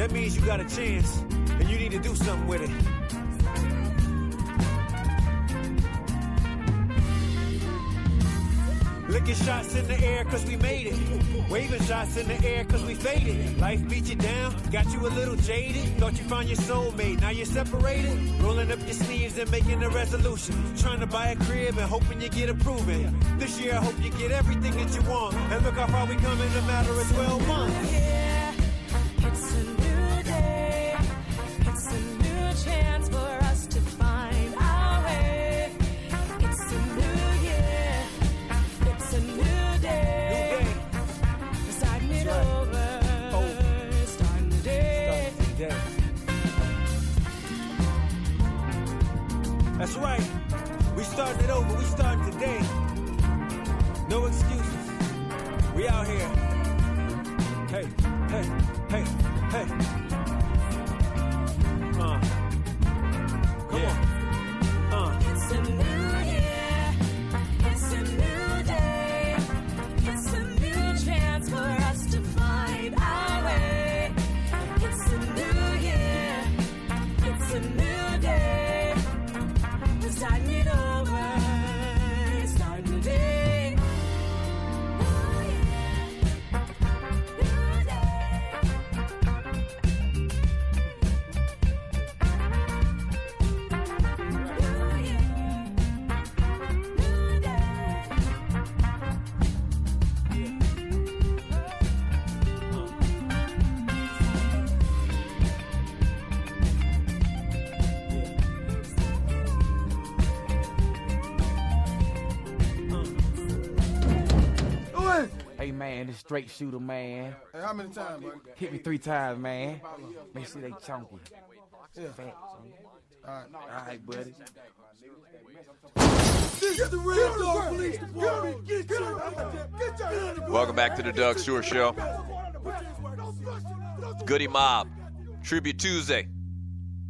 that means you got a chance, and you need to do something with it. Licking shots in the air cause we made it. Waving shots in the air cause we faded. Life beat you down, got you a little jaded. Thought you found your soulmate, now you're separated. Rolling up your sleeves and making a resolution. Trying to buy a crib and hoping you get approving. This year I hope you get everything that you want. And look how far we come in a matter of 12 months. Yeah, it's a new day. It's a new chance for us to find our way. It's a new year. It's a new day. Starting it over. Starting the day. That's right. We starting it over. We starting today. No excuses. We out here. Hey, hey, hey, hey. Come on. It's a new year. It's a new day. It's a new chance for us to find our way. It's a new year. It's a new day. We're starting it over. Starting the day. Oh yeah. New day. New year. New day. Hey man, this straight shooter, man. Hey, how many times, buddy? Hit me 3 times, man. Make sure they chunky. Yeah. Fat, All Alright, buddy. Get the Red Dog Police Department. Get your Welcome back to the Doug Stewart Show. Goody Mob, Tribute Tuesday.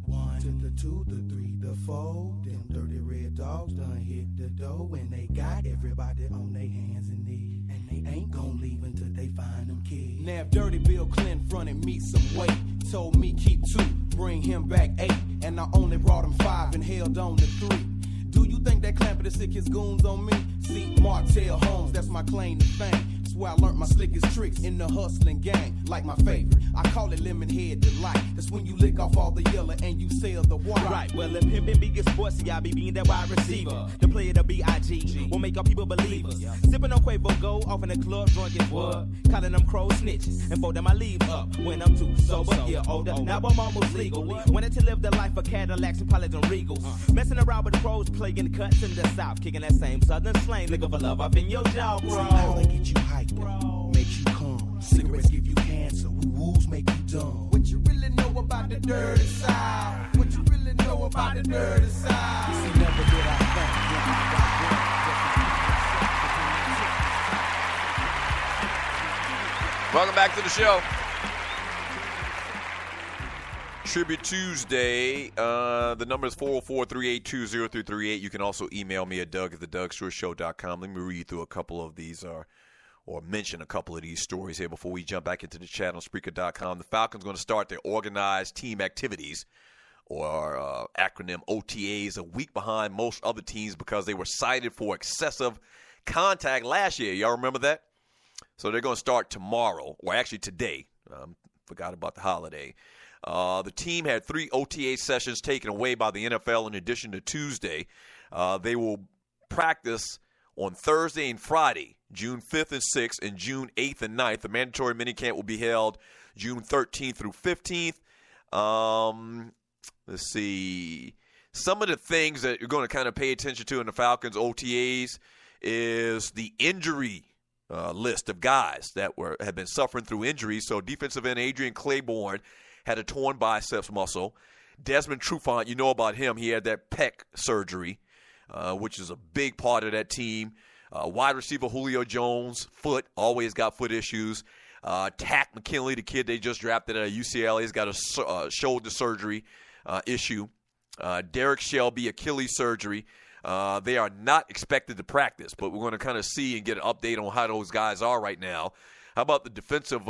1 to the 2, the 3, the 4. Them dirty red dogs done hit the door, and they got everybody on their hands and knees. And they ain't gon' leave until they find them kids. Now if Dirty Bill Clinton fronted me some weight, told me keep 2, bring him back 8, and I only brought him 5 and held on to 3. Do you think that Clamper the sick his goons on me? See, Martell Holmes, that's my claim to fame. That's where I learned my slickest tricks in the hustling gang. Like my favorite, I call it lemon head delight. That's when you lick off all the yellow and you sell the white. Right, well if pimpin' be get sportsy, I be being that wide receiver. The player the B.I.G. will make all people believe us. Sippin' on Quavo Gold off in the club, drunk as what? Calling them crow snitches and folding my leave up when I'm too sober. Yeah, older, now I'm almost legal. Wanted to live the life of Cadillacs and Pilots and Regals. Messing around with the pros, playing cuts in the South, kicking that same southern slang, nigga for love up in your jaw, bro. How they get you hyped, makes you calm. Cigarettes give you cancer, woo-woos make you dumb. What you really know about the dirty side? What you really know about the dirty side? See, never did I Welcome back to the show. Tribute Tuesday. The number is 404-382-0338. You can also email me at doug@thedougstewartshow.com. Let me read through a couple of these or mention a couple of these stories here before we jump back into the chat on Spreaker.com. The Falcons going to start their organized team activities, or acronym OTAs, a week behind most other teams because they were cited for excessive contact last year. Y'all remember that? So they're going to start tomorrow, or actually today. Forgot about the holiday. The team had 3 OTA sessions taken away by the NFL in addition to Tuesday. They will practice on Thursday and Friday, June 5th and 6th, and June 8th and 9th. The mandatory minicamp will be held June 13th through 15th. Let's see. Some of the things that you're going to kind of pay attention to in the Falcons OTAs is the injury list of guys that have been suffering through injuries. So defensive end Adrian Claiborne had a torn biceps muscle. Desmond Trufant, you know about him. He had that pec surgery, which is a big part of that team. Wide receiver Julio Jones, foot, always got foot issues. Tack McKinley, the kid they just drafted at UCLA, has got a shoulder surgery issue. Derek Shelby, Achilles surgery. They are not expected to practice, but we're going to kind of see and get an update on how those guys are right now. How about the defensive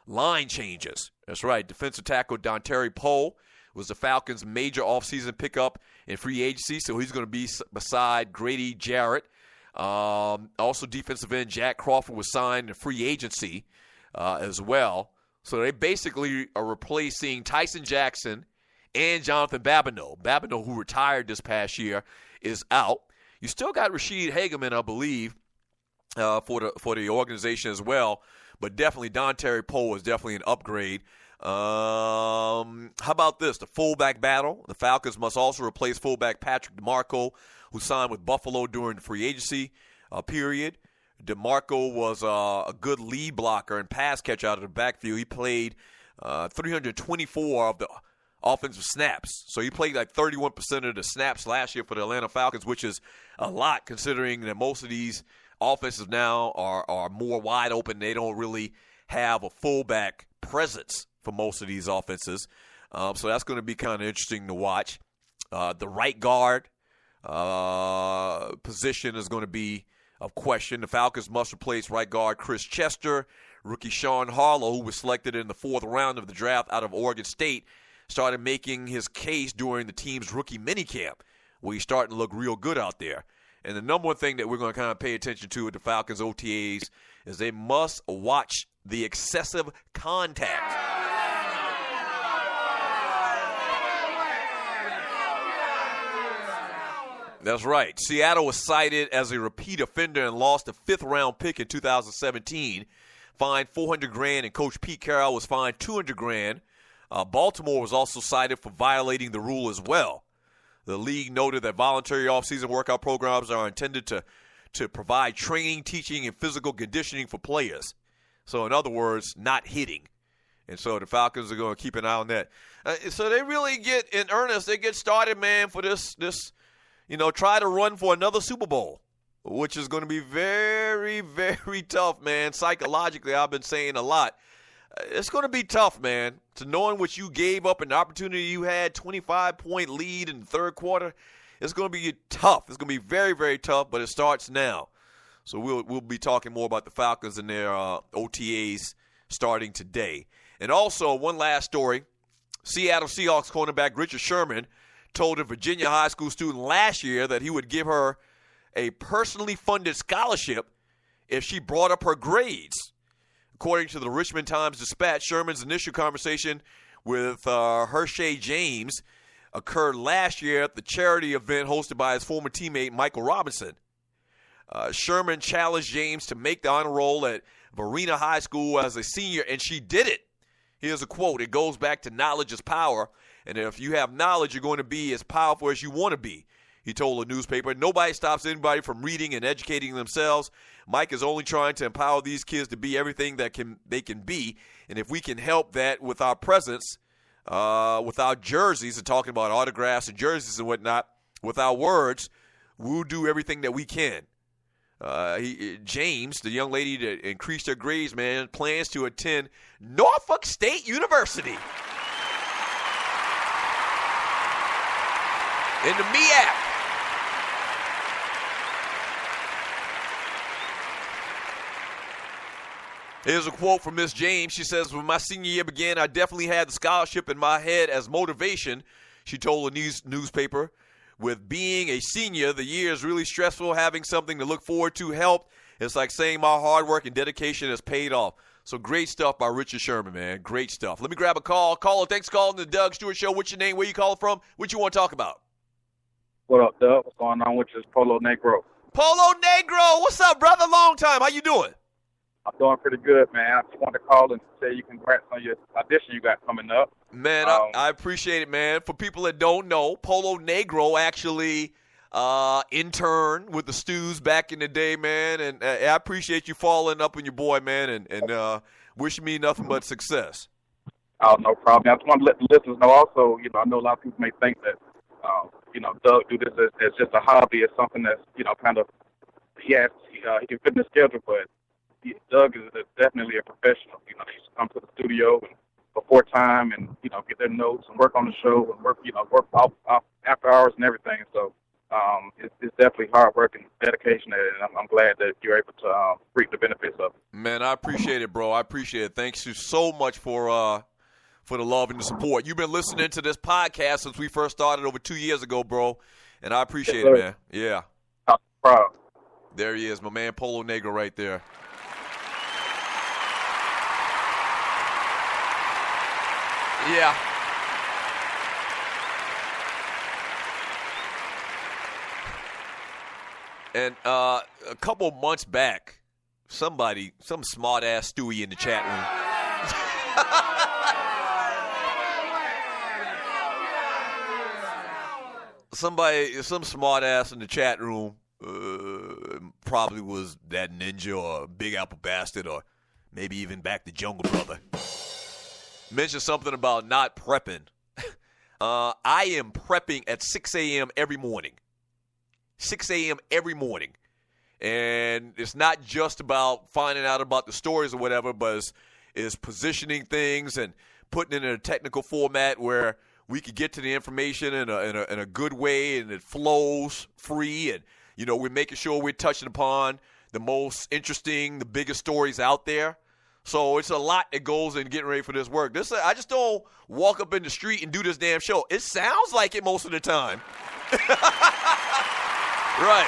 line changes. That's right. Defensive tackle Dontari Poe was the Falcons' major offseason pickup in free agency, so he's going to be beside Grady Jarrett. Also, defensive end Jack Crawford was signed in free agency as well. So they basically are replacing Tyson Jackson and Jonathan Babineau. Babineau, who retired this past year, is out. You still got Rashid Hageman, I believe, for the organization as well. But definitely Dontari Poe is definitely an upgrade. How about this? The fullback battle. The Falcons must also replace fullback Patrick DeMarco, who signed with Buffalo during the free agency period. DeMarco was a good lead blocker and pass catcher out of the backfield. He played 324 of the offensive snaps. So he played like 31% of the snaps last year for the Atlanta Falcons, which is a lot considering that most of these offenses now are more wide open. They don't really have a fullback presence for most of these offenses. So that's going to be kind of interesting to watch. The right guard position is going to be of question. The Falcons must replace right guard Chris Chester. Rookie Sean Harlow, who was selected in the 4th round of the draft out of Oregon State, started making his case during the team's rookie minicamp, where he's starting to look real good out there. And the number one thing that we're going to kind of pay attention to at the Falcons OTAs is they must watch the excessive contact. That's right. Seattle was cited as a repeat offender and lost a 5th-round pick in 2017. Fined $400,000, and Coach Pete Carroll was fined $200,000. Baltimore was also cited for violating the rule as well. The league noted that voluntary off-season workout programs are intended to provide training, teaching, and physical conditioning for players. So, in other words, not hitting. And so the Falcons are going to keep an eye on that. So they really get in earnest. They get started, man, for this try to run for another Super Bowl, which is going to be very, very tough, man. Psychologically, I've been saying a lot. It's going to be tough, man, to knowing what you gave up and the opportunity you had, 25-point lead in the 3rd quarter. It's going to be tough. It's going to be very, very tough, but it starts now. So we'll be talking more about the Falcons and their OTAs starting today. And also, one last story. Seattle Seahawks cornerback Richard Sherman told a Virginia high school student last year that he would give her a personally funded scholarship if she brought up her grades. According to the Richmond Times-Dispatch, Sherman's initial conversation with Hershey James occurred last year at the charity event hosted by his former teammate Michael Robinson. Sherman challenged James to make the honor roll at Varina High School as a senior, and she did it. Here's a quote. It goes back to knowledge is power, and if you have knowledge, you're going to be as powerful as you want to be, he told the newspaper. Nobody stops anybody from reading and educating themselves. Mike is only trying to empower these kids to be everything that they can be, and if we can help that with our presence, with our jerseys, and talking about autographs and jerseys and whatnot, with our words, we'll do everything that we can. James, the young lady that increased her grades, man, plans to attend Norfolk State University in the MEAC. Here's a quote from Miss James. She says, when my senior year began, I definitely had the scholarship in my head as motivation, she told the newspaper. With being a senior, the year is really stressful. Having something to look forward to helped. It's like saying my hard work and dedication has paid off. So great stuff by Richard Sherman, man. Great stuff. Let me grab a call. Caller, thanks for calling the Doug Stewart Show. What's your name? Where you calling from? What you want to talk about? What up, Doug? What's going on with you? It's Polo Negro. Polo Negro, what's up, brother? Long time. How you doing? I'm doing pretty good, man. I just wanted to call and say you congrats on your audition you got coming up. Man, I appreciate it, man. For people that don't know, Polo Negro actually interned with the Stews back in the day, man. And I appreciate you following up on your boy, man, and wishing me nothing but success. Oh, no problem. I just want to let the listeners know also, I know a lot of people may think that, Doug do this as just a hobby. It's something that's, kind of, he can fit in the schedule, but Doug is definitely a professional. He used to come to the studio and before time and, get their notes and work on the show and work off after hours and everything. So It's definitely hard work and dedication, and I'm glad that you're able to reap the benefits of it. Man, I appreciate it, bro. I appreciate it. Thanks you so much for the love and the support. You've been listening to this podcast since we first started over 2 years ago, bro, and I appreciate it, man. Yeah. Proud. There he is, my man Polo Negro right there. Yeah. And a couple months back, some smart-ass Stewie in the chat room. Some smart-ass in the chat room probably was that Ninja or Big Apple Bastard or maybe even back to Jungle Brother. Mentioned something about not prepping. I am prepping at 6 a.m. every morning. 6 a.m. every morning. And it's not just about finding out about the stories or whatever, but it's positioning things and putting it in a technical format where we could get to the information in a good way and it flows free. And, you know, we're making sure we're touching upon the most interesting, the biggest stories out there. So it's a lot that goes in getting ready for this work. I just don't walk up in the street and do this damn show. It sounds like it most of the time. Right.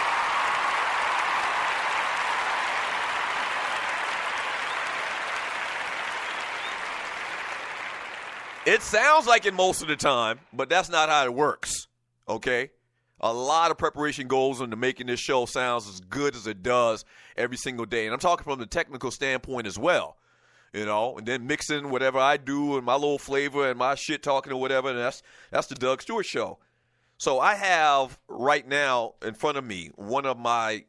It sounds like it most of the time, but that's not how it works, okay? A lot of preparation goes into making this show sound as good as it does every single day. And I'm talking from the technical standpoint as well, you know, and then mixing whatever I do and my little flavor and my shit talking or whatever, and that's the Doug Stewart Show. So I have right now in front of me one of my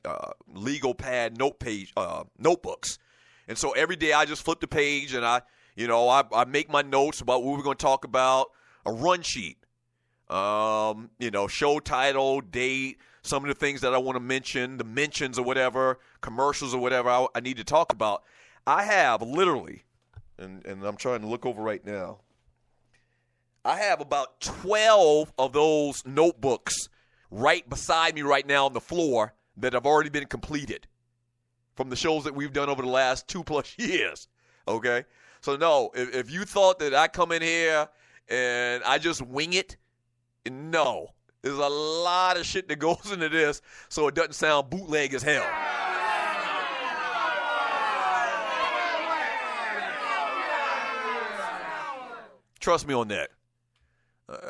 legal pad notebooks. And so every day I just flip the page and I make my notes about what we're going to talk about, a run sheet, show title, date, some of the things that I want to mention, the mentions or whatever, commercials or whatever I need to talk about. I have literally, and I'm trying to look over right now, I have about 12 of those notebooks right beside me right now on the floor that have already been completed from the shows that we've done over the last 2+ years, okay? So, no, if you thought that I come in here and I just wing it, no. There's a lot of shit that goes into this so it doesn't sound bootleg as hell. Trust me on that.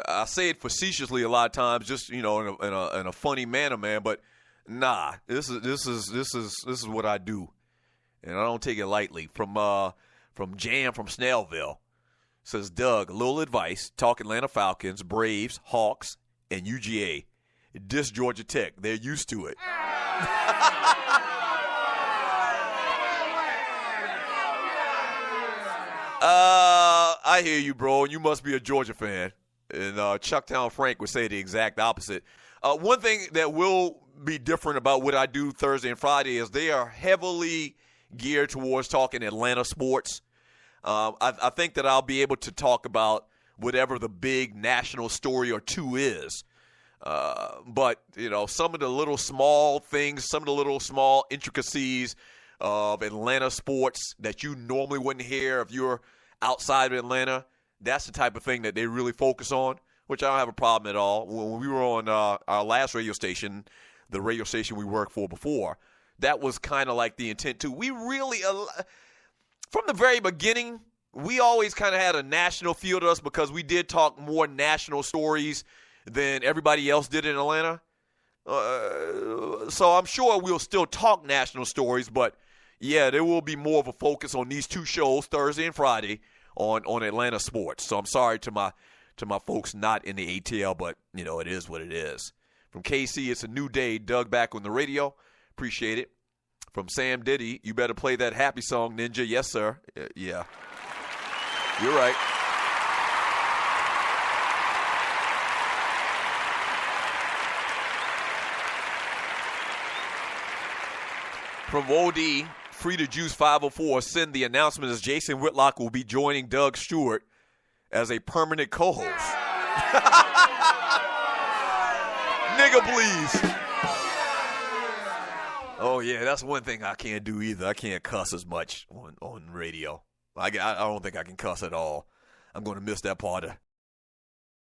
I say it facetiously a lot of times, just in a funny manner, man. But nah, this is what I do, and I don't take it lightly. From Jam from Snellville says, Doug, a little advice: talk Atlanta Falcons, Braves, Hawks, and UGA. Diss Georgia Tech. They're used to it. I hear you, bro. You must be a Georgia fan. And Chucktown Frank would say the exact opposite. One thing that will be different about what I do Thursday and Friday is they are heavily geared towards talking Atlanta sports. I think that I'll be able to talk about whatever the big national story or two is. But, some of the little small things, some of the little small intricacies of Atlanta sports that you normally wouldn't hear if you're outside of Atlanta, that's the type of thing that they really focus on, which I don't have a problem at all. When we were on our last radio station, the radio station we worked for before, that was kind of like the intent too. We really, from the very beginning, we always kind of had a national feel to us because we did talk more national stories than everybody else did in Atlanta. So I'm sure we'll still talk national stories, but yeah, there will be more of a focus on these two shows, Thursday and Friday, on Atlanta sports. So I'm sorry to my folks not in the ATL, but it is what it is. From KC, it's a new day. Doug back on the radio. Appreciate it. From Sam Diddy, you better play that happy song, Ninja. Yes, sir. Yeah. You're right. From OD, Free to Juice 504, send the announcement as Jason Whitlock will be joining Doug Stewart as a permanent co-host. Nigga, please. Oh, yeah, that's one thing I can't do either. I can't cuss as much on radio. I don't think I can cuss at all. I'm going to miss that part of